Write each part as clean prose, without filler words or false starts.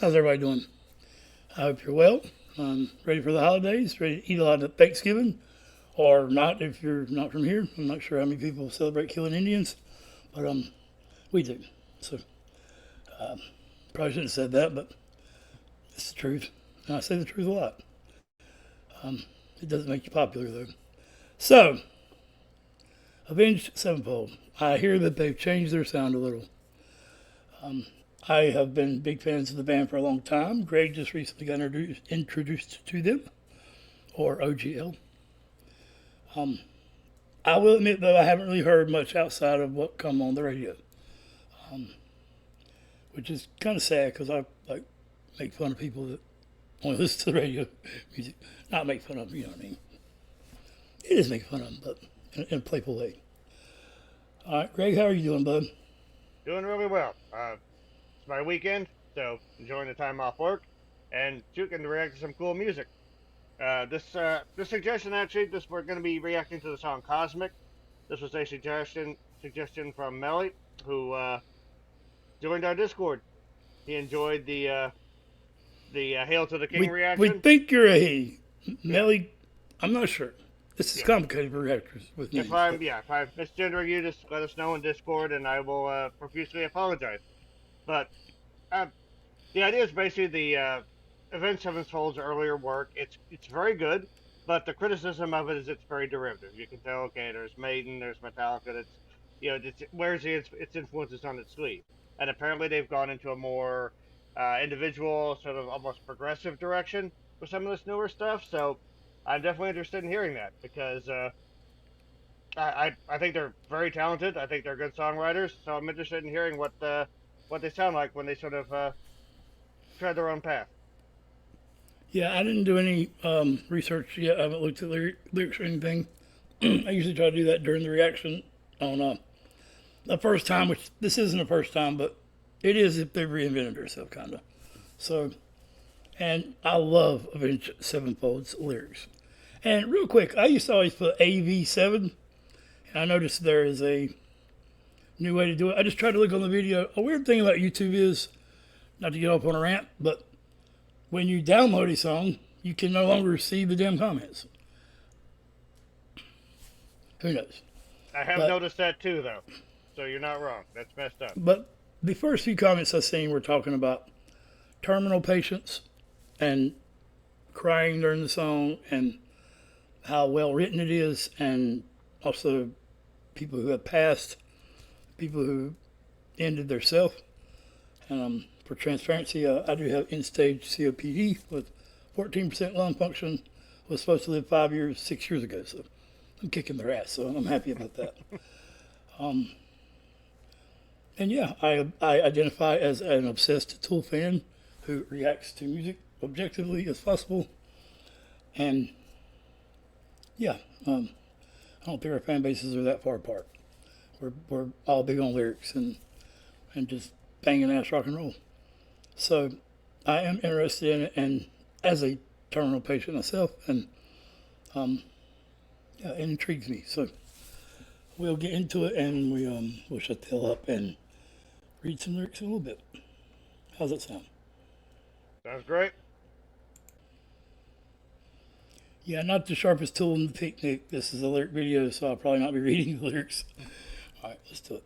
How's everybody doing? I hope you're well. Ready for the holidays, ready to eat a lot of Thanksgiving, or not if you're not from here. I'm not sure how many people celebrate killing Indians, but we do. So probably shouldn't have said that, but it's the truth. And I say the truth a lot. It doesn't make you popular though. So, Avenged Sevenfold. I hear that they've changed their sound a little. I have been big fans of the band for a long time. Greg just recently got introduced to them, or OGL. I will admit, though, I haven't really heard much outside of what come on the radio, which is kind of sad because I make fun of people that only listen to the radio music. Not make fun of them, you know what I mean. It is making fun of them, but in a playful way. All right, Greg, how are you doing, bud? Doing really well. It's my weekend, so enjoying the time off work and getting to react to some cool music. This suggestion actually, we're going to be reacting to the song Cosmic. This was a suggestion from Melly, who joined our Discord. He enjoyed the Hail to the King reaction. We think you're a he. Melly, I'm not sure. This is complicated for reactors with names. If I'm misgendering you, just let us know in Discord, and I will profusely apologize. But the idea is basically the Avenged Sevenfold's earlier work. It's very good, but the criticism of it is it's very derivative. You can tell, okay, there's Maiden, there's Metallica. It wears its influences on its sleeve. And apparently they've gone into a more individual, sort of almost progressive direction with some of this newer stuff. So I'm definitely interested in hearing that because I think they're very talented. I think they're good songwriters. So I'm interested in hearing what they sound like when they sort of tread their own path. Yeah, I didn't do any research yet. I haven't looked at lyrics or anything. I usually try to do that during the reaction on the first time, which this isn't the first time, but it is if they've reinvented themselves, kind of. So, and I love Avenged Sevenfold's lyrics. And real quick, I used to always put AV7, and I noticed there is a new way to do it. I just tried to look on the video. A weird thing about YouTube is, not to get off on a rant, but when you download a song, you can no longer see the damn comments. Who knows? I have noticed that too, though. So you're not wrong. That's messed up. But the first few comments I seen were talking about terminal patients and crying during the song and how well written it is, and also people who have passed, people who ended their self. And for transparency, I do have end-stage COPD with 14% lung function. Was supposed to live 6 years ago, so I'm kicking their ass, so I'm happy about that. And yeah, I identify as an obsessed Tool fan who reacts to music objectively as possible. And yeah, I don't think our fan bases are that far apart. We're all big on lyrics and just banging ass rock and roll. So I am interested in it, and as a terminal patient myself, and yeah, it intrigues me. So we'll get into it, and we'll shut the hell up and read some lyrics in a little bit. How's that sound? Sounds great. Yeah, not the sharpest tool in the picnic. This is a lyric video, so I'll probably not be reading the lyrics. All right, let's do it.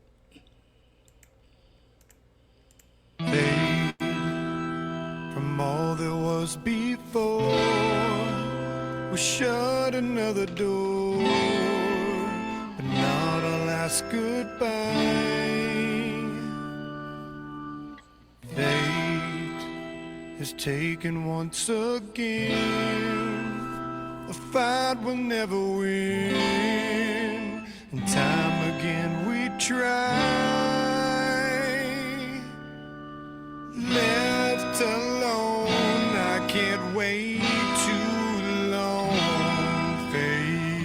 Fade from all that was before. We shut another door, but not our last goodbye. Fate has taken once again. A fight we'll never win, and time again we try. Left alone, I can't wait too long. Fate.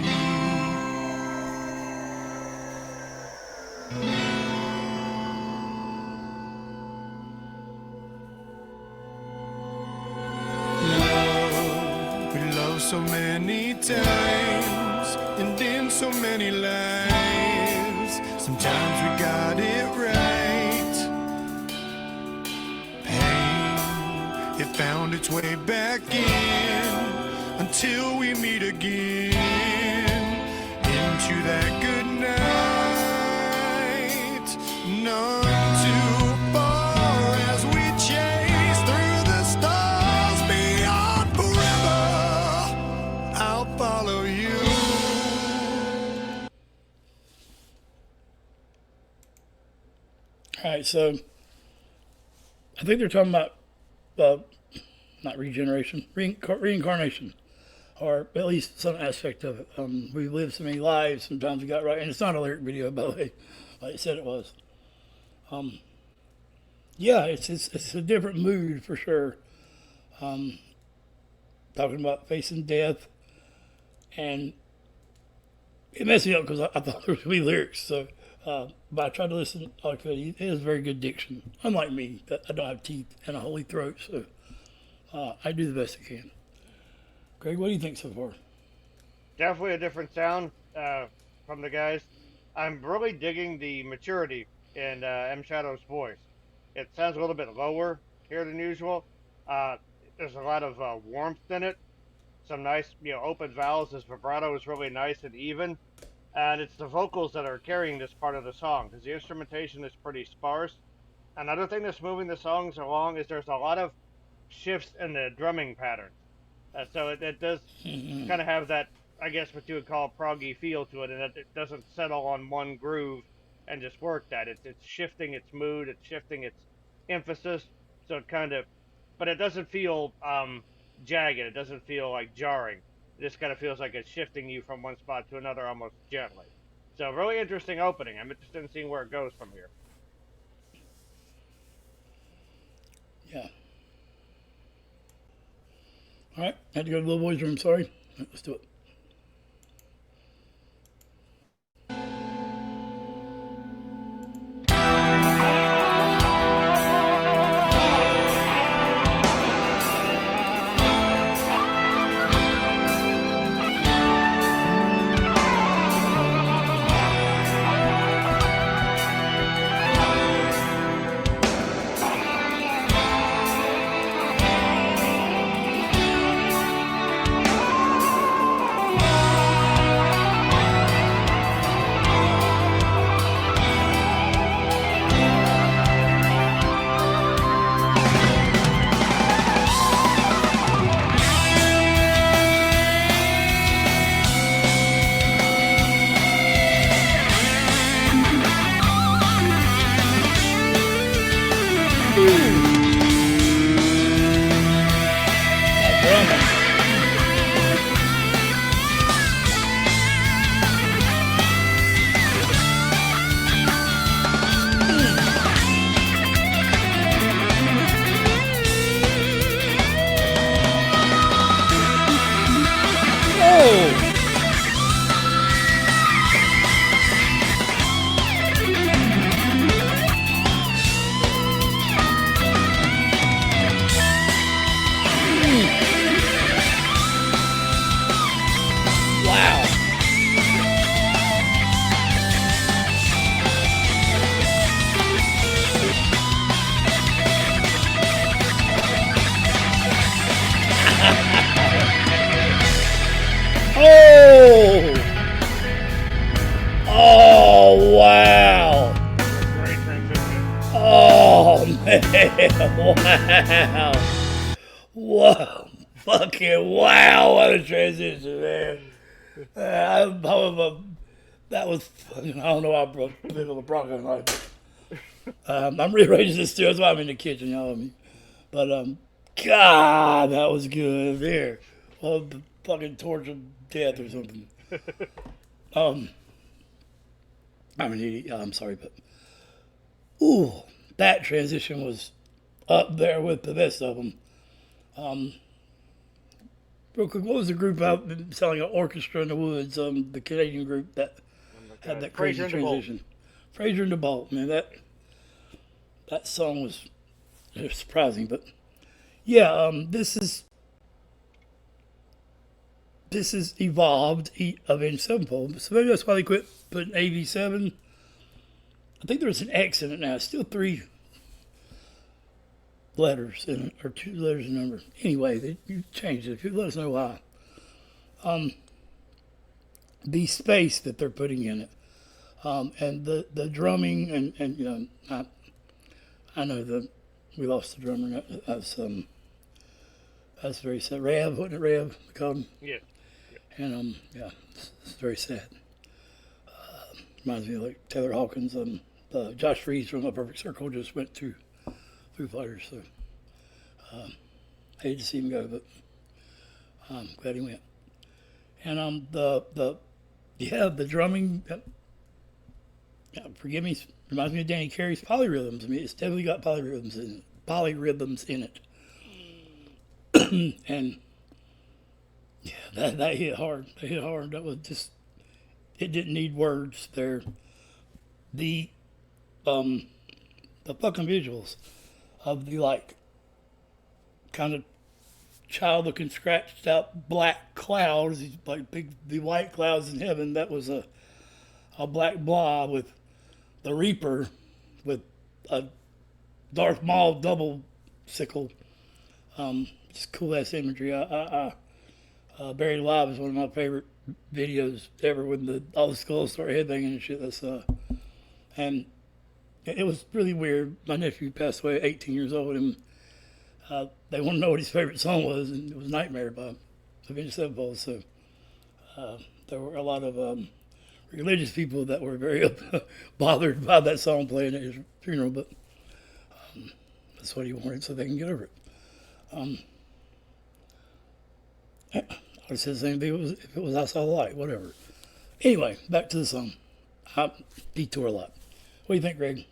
Love, we love so many times and in so many lives. Sometimes we got it right. Pain found its way back in until we meet again into that good night. None too far as we chase through the stars beyond forever. I'll follow you. All right, so I think they're talking about not regeneration, reincarnation, or at least some aspect of it. We've lived so many lives. Sometimes we got right, and it's not a lyric video, by the way, like I said it was. Yeah, it's a different mood for sure. Talking about facing death, and it messed me up because I thought there was going to be lyrics. So, but I tried to listen all I could. He has very good diction, unlike me. I don't have teeth and a holy throat, so I do the best I can. Greg, what do you think so far? Definitely a different sound from the guys. I'm really digging the maturity in M Shadow's voice. It sounds a little bit lower here than usual. There's a lot of warmth in it. Some nice, open vowels. His vibrato is really nice and even. And it's the vocals that are carrying this part of the song, because the instrumentation is pretty sparse. Another thing that's moving the songs along is there's a lot of shifts in the drumming pattern. So it does kind of have that, I guess, what you would call a proggy feel to it, and it doesn't settle on one groove and just work that. It's shifting its mood, it's shifting its emphasis, so it kind of, but it doesn't feel jagged, it doesn't feel like jarring. It just kind of feels like it's shifting you from one spot to another almost gently. So really interesting opening. I'm interested in seeing where it goes from here. Yeah. All right, had to go to the little boy's room, sorry. Let's do it. Oh, wow. Great transition. Oh, man. Wow. Whoa. Fucking wow. What a transition, man. That was fucking, I don't know how big of a Bronco knife. I'm rearranging this too. That's why I'm in the kitchen, y'all. But, God, that was good. There. Well, the fucking torch of death or something. I'm an idiot. I'm sorry, but ooh, that transition was up there with the best of them. Real quick, what was the group out selling an orchestra in the woods? The Canadian group that had that crazy transition. Fraser and DeBolt, man, that song was surprising, but yeah, this is evolved Avenged Sevenfold, so maybe that's why they quit putting AV7. I think there's an X in it now. It's still 3. letters in it, or 2 letters and number. Anyway, you changed it. If you let us know why. The space that they're putting in it, and the drumming, and you know, I know that we lost the drummer. That's very sad. Rev, wasn't it Rev? We called him. Yeah. And yeah, it's very sad. Reminds me of like Taylor Hawkins. Josh Reeves from A Perfect Circle just went to Foo Fighters, so hated to see him go, but I'm glad he went. And the drumming. Forgive me, reminds me of Danny Carey's polyrhythms. I mean, it's definitely got polyrhythms in it. And yeah, that hit hard. That hit hard. That was just, it didn't need words there. The fucking visuals of the like kind of child looking scratched out black clouds, these like the white clouds in heaven. That was a black blob with the Reaper with a Darth Maul double sickle. Just cool ass imagery. Buried Alive is one of my favorite videos ever when all the skulls start headbanging and shit. And it was really weird. My nephew passed away at 18 years old, and they wanted to know what his favorite song was, and it was Nightmare by Avenged Sevenfold. So there were a lot of religious people that were very bothered by that song playing at his funeral, but that's what he wanted so they can get over it. I would have said the same thing if it was I Saw the Light, whatever. Anyway, back to the song. I detour a lot. What do you think, Greg?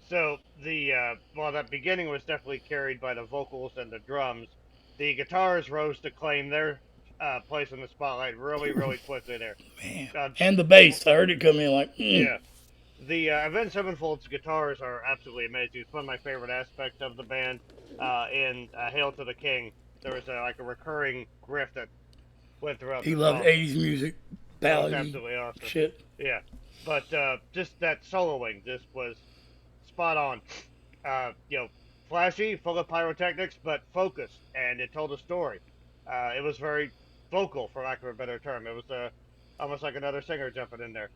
So that beginning was definitely carried by the vocals and the drums. The guitars rose to claim their place in the spotlight really, really quickly there. Man. And the bass, I heard it come in like, Yeah. The Avenged Sevenfold's guitars are absolutely amazing. It's one of my favorite aspects of the band. In Hail to the King, there was a recurring riff that went throughout the song. He loved 80s music, ballad, absolutely awesome. Shit. Yeah. But just that soloing just was spot on. Flashy, full of pyrotechnics, but focused, and it told a story. It was very vocal, for lack of a better term. It was almost like another singer jumping in there.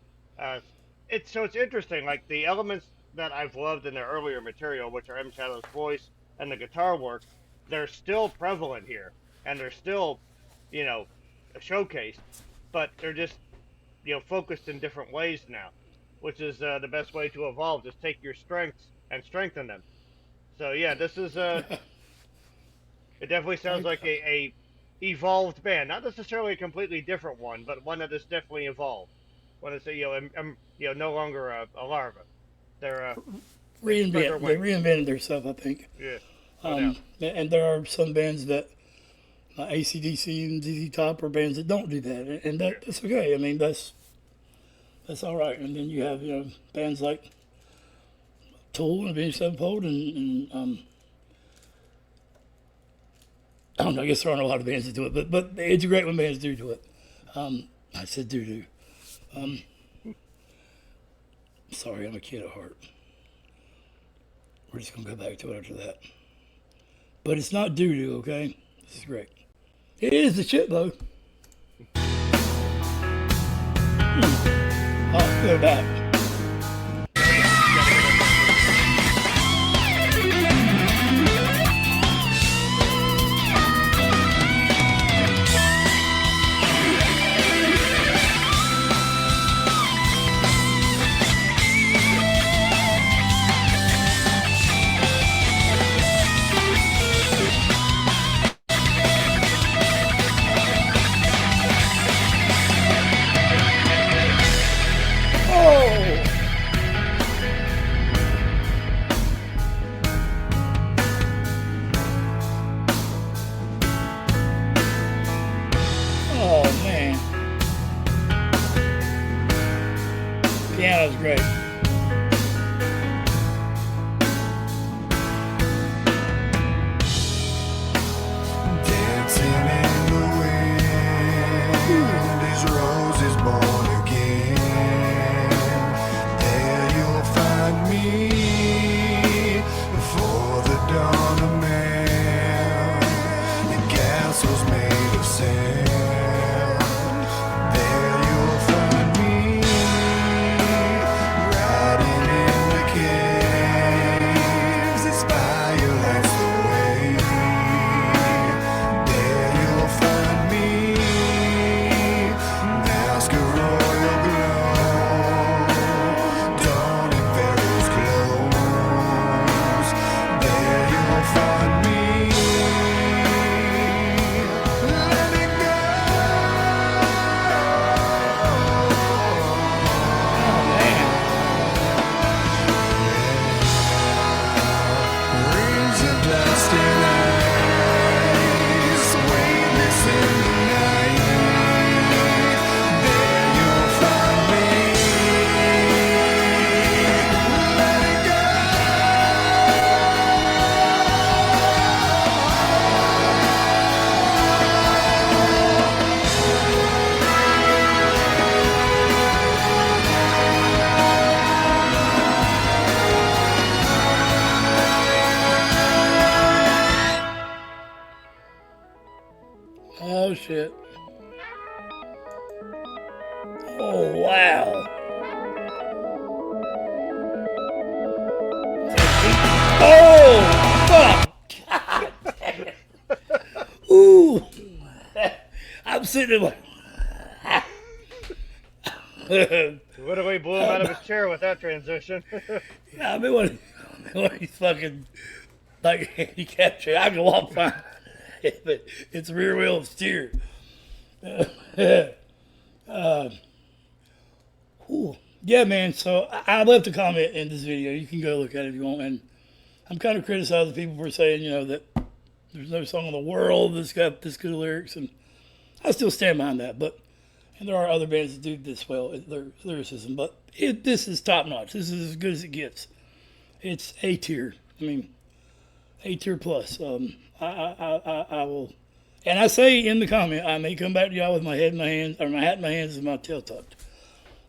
It's interesting, like the elements that I've loved in their earlier material, which are M. Shadow's voice and the guitar work, they're still prevalent here, and they're still, showcased, but they're just, focused in different ways now, which is the best way to evolve. Just take your strengths and strengthen them. So yeah, this is it definitely sounds like a evolved band, not necessarily a completely different one, but one that is definitely evolved. When it's no longer a larva, they're they reinvented themselves, I think. Yeah. And there are some bands that AC/DC and ZZ Top are bands that don't do that, and that's okay. I mean, that's all right. And then you have bands like Tool and Avenged Sevenfold, and I don't know. I guess there aren't a lot of bands that do it, but it's great when bands do it. I said do. Sorry, I'm a kid at heart. We're just gonna go back to it after that. But it's not doo-doo, okay? This is great. It is the shit, though. Oh, go back. Piano's great. Dancing in the wind, these roses born again. There you'll find me before the dawn. shit. Oh, wow. Oh, fuck. God damn. Ooh. I'm sitting there like... Literally blew him out of his chair with that transition. Yeah, I mean, when he's fucking, like, handicapped, I can walk fine. But it's rear wheel steer. Cool. Yeah, man, so I left a comment in this video. You can go look at it if you want. And I'm kind of criticizing people for saying, you know, that there's no song in the world that's got this good lyrics. And I still stand behind that. But and there are other bands that do this well, their lyricism. But this is top notch. This is as good as it gets. It's A tier. I mean, A tier plus. I will, and I say in the comment, I may come back to y'all with my head in my hands, or my hat in my hands and my tail tucked.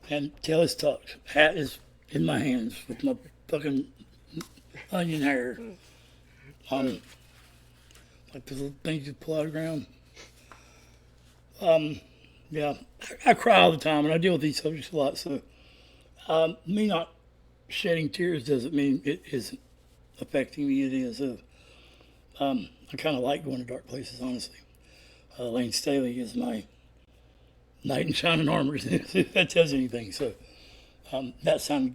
And tail is tucked. Hat is in my hands with my fucking onion hair. Like the little things you pull out of the ground. Yeah, I cry all the time, and I deal with these subjects a lot. So, me not shedding tears doesn't mean it isn't affecting me. It is. I kind of like going to dark places, honestly. Lane Staley is my knight in shining armor, if that tells you anything. So, that sounded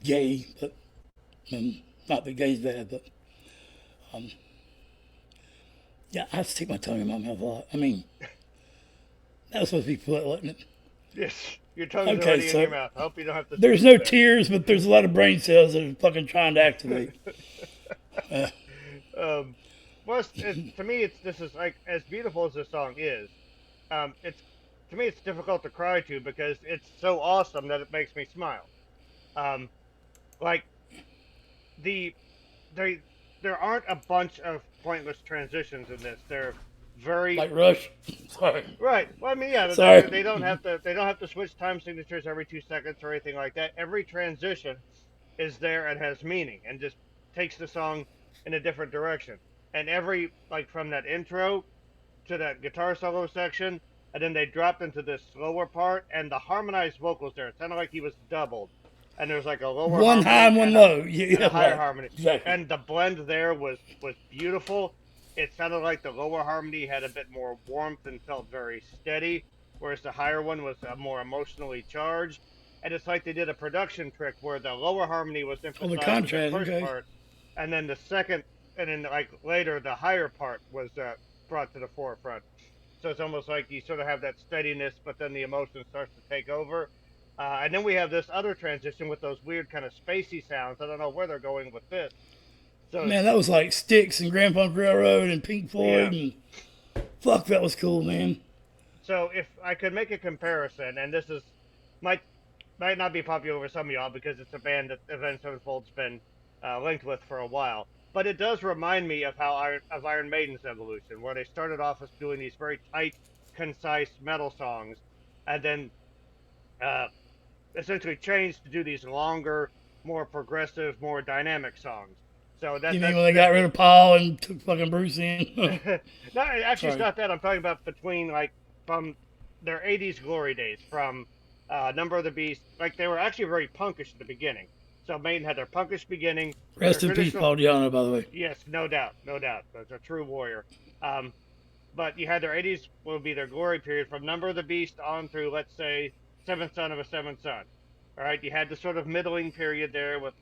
gay, but not that gay's bad, but yeah, I stick my tongue in my mouth a lot. I mean, that was supposed to be polite, wasn't it? Yes, your tongue's already in your mouth. I hope you don't have to. There's no tears, but there's a lot of brain cells that are fucking trying to activate. Well, to me, this is like as beautiful as this song is. To me, it's difficult to cry to because it's so awesome that it makes me smile. Like there aren't a bunch of pointless transitions in this. They're very like Rush. Sorry. Right. Well, I mean, yeah. Sorry. They don't have to switch time signatures every 2 seconds or anything like that. Every transition is there and has meaning and just takes the song in a different direction. And every like from that intro to that guitar solo section, and then they dropped into this slower part, and the harmonized vocals there. It sounded like he was doubled. And there's like a lower one high and one low. And a higher harmony. Exactly. And the blend there was beautiful. It sounded like the lower harmony had a bit more warmth and felt very steady, whereas the higher one was more emotionally charged. And it's like they did a production trick where the lower harmony was emphasized in the first part, and then the second, and then like later the higher part was brought to the forefront. So it's almost like you sort of have that steadiness, but then the emotion starts to take over. And then we have this other transition with those weird kind of spacey sounds. I don't know where they're going with this. So man, that was like Styx and Grand Funk Railroad and Pink Floyd. Yeah. And fuck, that was cool, man. So if I could make a comparison, and this is might not be popular with some of y'all because it's a band that Avenged Sevenfold's been linked with for a while, but it does remind me of of Iron Maiden's evolution, where they started off as doing these very tight, concise metal songs, and then essentially changed to do these longer, more progressive, more dynamic songs. So you mean when they got rid of Paul and took fucking Bruce in? No, actually, it's not that. I'm talking about between like from their '80s glory days, from Number of the Beast. Like they were actually very punkish at the beginning. So Maiden had their punkish beginning. Rest in peace, Paul Di'Anno, by the way. Yes, no doubt, no doubt. That's a true warrior. But you had their '80s will be their glory period from Number of the Beast on through, let's say, Seventh Son of a Seventh Son. All right, you had the sort of middling period there with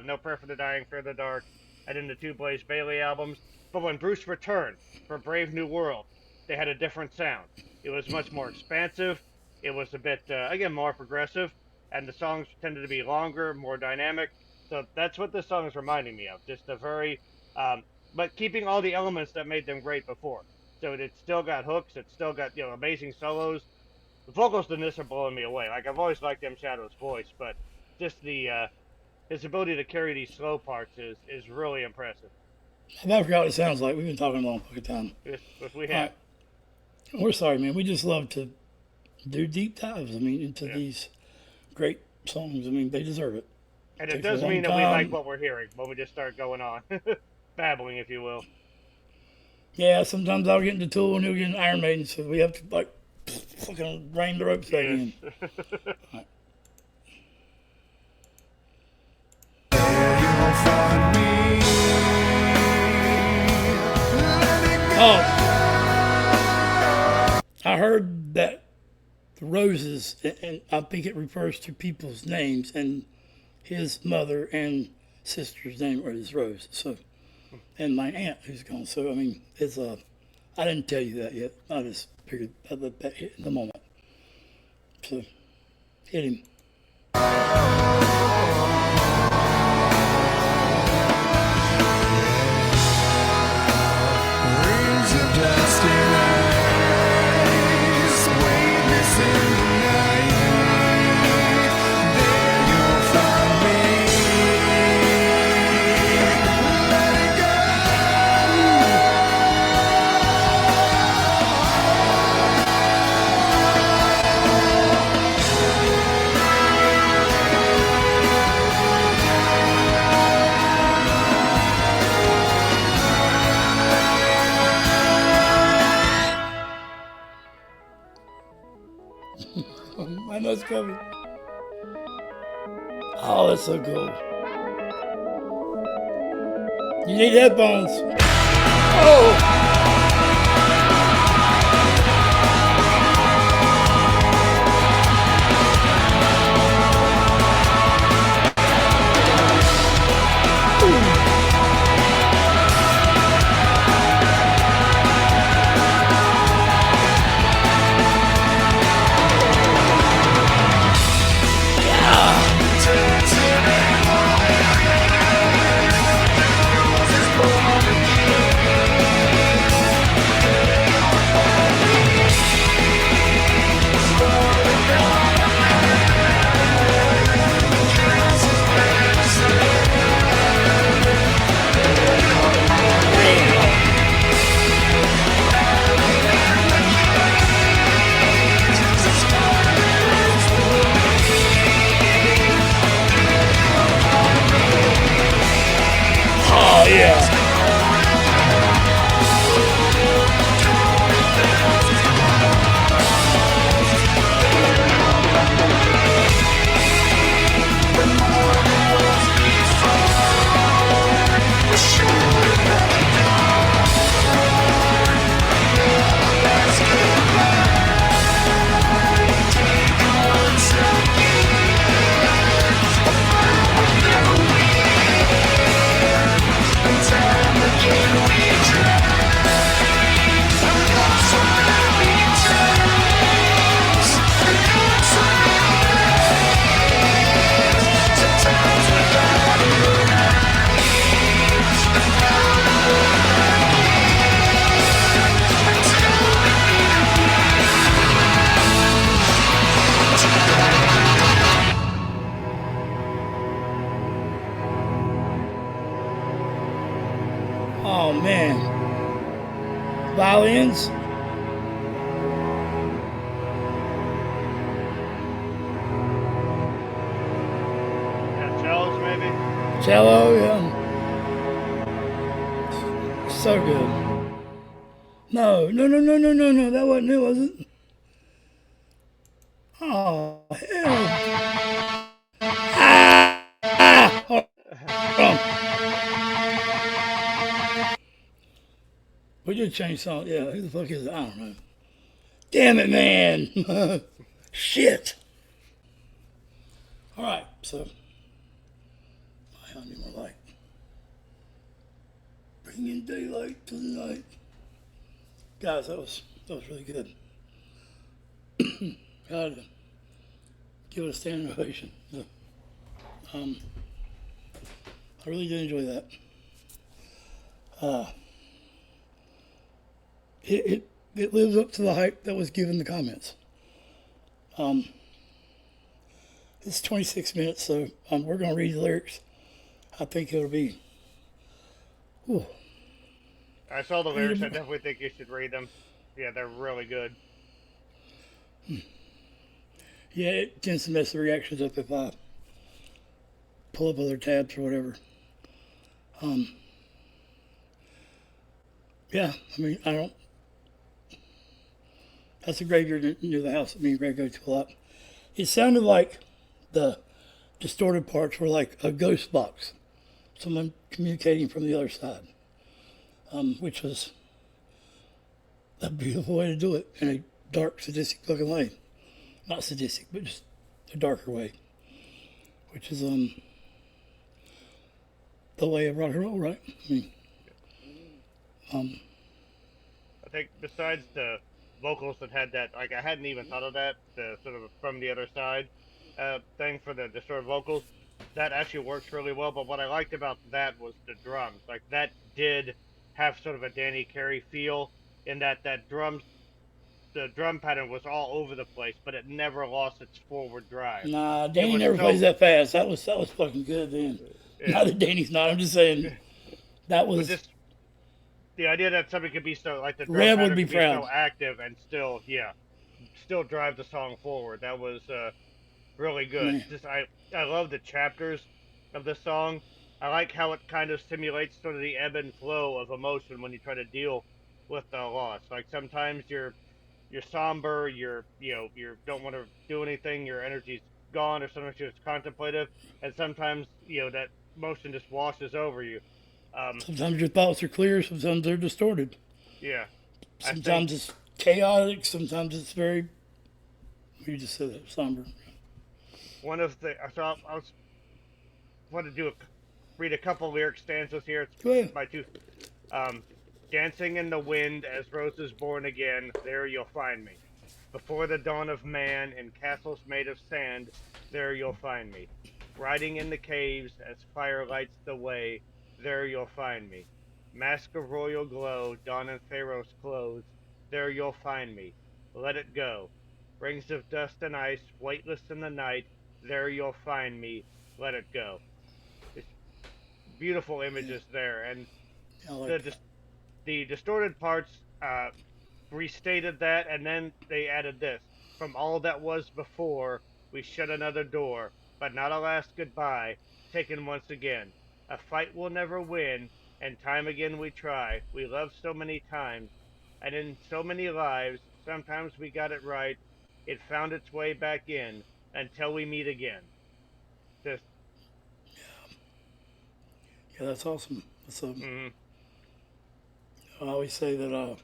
No Prayer for the Dying, Fear the Dark, and then the two Blaze Bayley albums. But when Bruce returned for Brave New World, they had a different sound. It was much more expansive. It was a bit, again, more progressive. And the songs tended to be longer, more dynamic. So that's what this song is reminding me of. Just a very, but keeping all the elements that made them great before. So it's still got hooks. It's still got, amazing solos. The vocals in this are blowing me away. Like, I've always liked M. Shadow's voice, but just his ability to carry these slow parts is really impressive. I forgot what it sounds like. We've been talking a long fucking time. Yes, we have. Right. We're sorry, man. We just love to do deep dives, into these great songs. They deserve it. And it does mean that we like what we're hearing when we just start going on. Babbling, if you will. Yeah, sometimes I'll get into Tool and he'll get an Iron Maiden, so we have to like fucking rein the ropes back in. Right. Oh, I heard that the roses, and I think it refers to people's names, and his mother and sister's name are his Rose. So, and my aunt who's gone. So I mean, it's I didn't tell you that yet. I just figured I'd let that hit in the moment. So, hit him. Rings of dust and ice, weightless in the night. There you'll find me. Let it go. I know it's coming. Oh, that's so cool. You need headphones. Oh! Oh, yeah. Oh, man. Violins. Yeah, cellos maybe. Cello, yeah. So good. No, that wasn't it, was it? Oh, hell. Hold on. We did change song. Yeah, who the fuck is it? I don't know. Damn it, man. Shit. All right, so I need more light. Bringing daylight to the night. Guys, that was really good. Gotta give it a standing ovation. I really did enjoy that. It lives up to the hype that was given in the comments. It's 26 minutes, so we're going to read the lyrics. I think it'll be... Whew. I saw the lyrics. I definitely think you should read them. Yeah, they're really good. Yeah, it tends to mess the reactions up if I pull up other tabs or whatever. Yeah, I mean, I don't. That's a graveyard near the house that me and Greg go to a lot. It sounded like the distorted parts were like a ghost box, someone communicating from the other side, which was a beautiful way to do it in a dark, sadistic fucking way. Not sadistic, but just a darker way, which is the way of rock and roll, right? I mean, I think besides the vocals that had that, like I hadn't even thought of that, the sort of from the other side thing for the distorted vocals, that actually works really well. But what I liked about that was the drums. Like that did have sort of a Danny Carey feel in that the drum pattern was all over the place, but it never lost its forward drive. nah, Danny never plays that fast. That was fucking good then. Yeah. Not that Danny's not. I'm just saying that was. Just the idea that somebody could be so like the drum Reb pattern would be could proud. so active and still still drive the song forward. That was really good. Man. Just I love the chapters of the song. I like how it kind of simulates sort of the ebb and flow of emotion when you try to deal with the loss. Like sometimes you're somber, you don't want to do anything, your energy's gone, or sometimes you're just contemplative, and sometimes that emotion just washes over you. Sometimes your thoughts are clear, sometimes they're distorted. Yeah. Sometimes it's chaotic, sometimes it's very. You just said that, somber. One of the I was want to read a couple lyric stanzas here. It's Go ahead. by two. Dancing in the wind as roses born again, there you'll find me. Before the dawn of man, in castles made of sand, there you'll find me. Riding in the caves as fire lights the way, there you'll find me. Mask of royal glow, dawn in Pharaoh's clothes, there you'll find me. Let it go. Rings of dust and ice, weightless in the night, there you'll find me. Let it go. It's beautiful images there, and I like that. the distorted parts restated that, and then they added this. From all that was before, we shut another door, but not a last goodbye, taken once again. A fight we'll never win, and time again we try. We loved so many times, and in so many lives, sometimes we got it right. It found its way back in, until we meet again. Just Yeah, that's awesome. That's mhm. I always say that I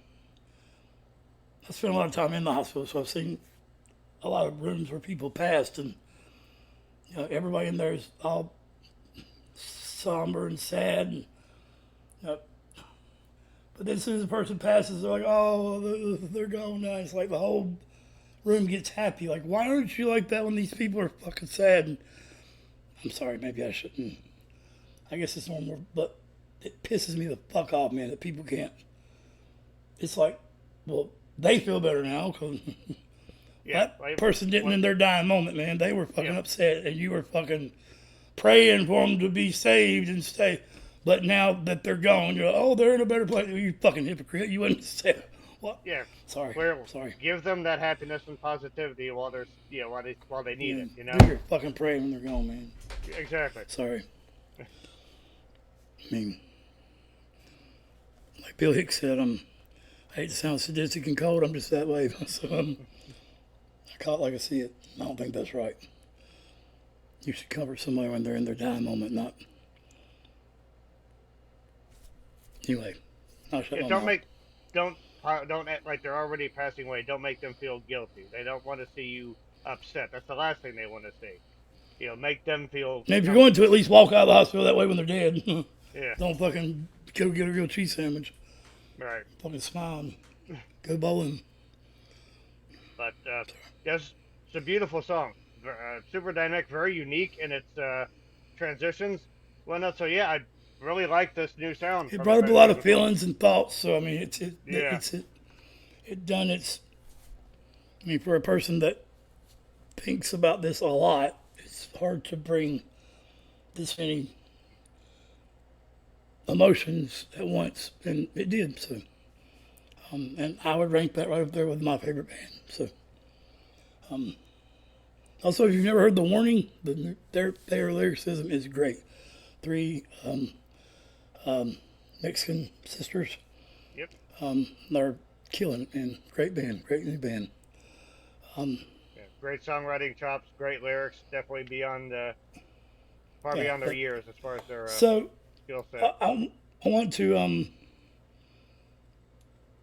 spent a lot of time in the hospital, so I've seen a lot of rooms where people passed, and everybody in there is all somber and sad. And, but then as soon as the person passes, they're like, "Oh, they're gone now." It's like the whole room gets happy. Like, why aren't you like that when these people are fucking sad? And I'm sorry, maybe I shouldn't. I guess it's normal, but it pisses me the fuck off, man, that people can't. It's like, well, they feel better now because that person didn't in their dying moment, man. They were fucking upset, and you were fucking praying for them to be saved and stay. But now that they're gone, you're like, oh, they're in a better place. You fucking hypocrite. You wouldn't say what? Yeah. Sorry. Sorry. Give them that happiness and positivity while they're while they need it. Do your fucking praying when they're gone, man. Exactly. Sorry. I mean, like Bill Hicks said, I hate to sound sadistic and cold. I'm just that way. So I call it like I see it. I don't think that's right. You should comfort somebody when they're in their dying moment, not. Anyway, I'll shut my mouth. Don't act like they're already passing away. Don't make them feel guilty. They don't want to see you upset. That's the last thing they want to see. Make them feel. And if you're going to, at least walk out of the hospital that way when they're dead. Yeah. Don't fucking go get a real cheese sandwich. Right. Fucking smile and go bowling. But it's a beautiful song. Super dynamic, very unique in its transitions. Well, no, so yeah, I really like this new sound. It brought up a lot of feelings and thoughts. So I mean, for a person that thinks about this a lot, it's hard to bring this many emotions at once, and it did. So, and I would rank that right up there with my favorite band. So, also, if you've never heard The Warning, their lyricism is great. 3 Mexican sisters Yep. They're killing it, man. Great band, great new band. Yeah, great songwriting chops, great lyrics. Definitely beyond far Yeah, beyond their but- years as far as their So skill set. I want to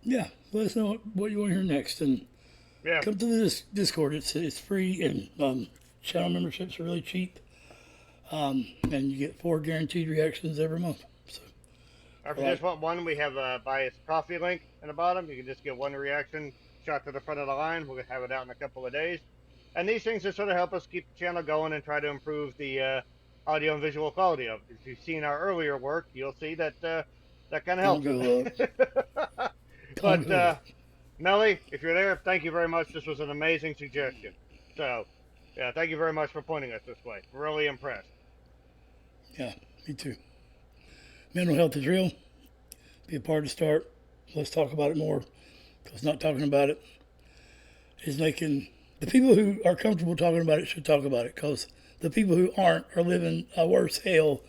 yeah, let us know what you want to hear next, and Yeah. come to the Discord. It's free, and channel memberships are really cheap. And you get 4 guaranteed reactions every month. So Or if you just want one, we have a buy us coffee link in the bottom. You can just get one reaction shot to the front of the line. We'll have it out in a couple of days. And these things just sort of help us keep the channel going and try to improve the audio and visual quality of it. If you've seen our earlier work, you'll see that that kind of helps. But Melly, if you're there, thank you very much. This was an amazing suggestion. So, yeah, thank you very much for pointing us this way. Really impressed. Yeah, me too. Mental health is real. Be a part of the start. Let's talk about it more, because not talking about it is making the people who are comfortable talking about it should talk about it, because the people who aren't are living a worse hell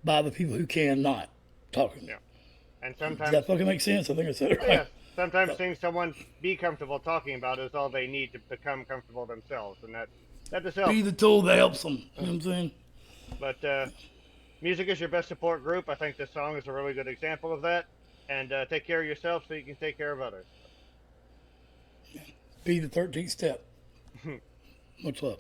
by the people who can not talking. Yeah. And Does sometimes, that fucking make sense? I think I said it right. yeah, sometimes seeing someone be comfortable talking about it is all they need to become comfortable themselves, and that just helps. Be the tool that helps them. You know what I'm saying? But music is your best support group. I think this song is a really good example of that. And take care of yourself so you can take care of others. Be the 13th step. Much love.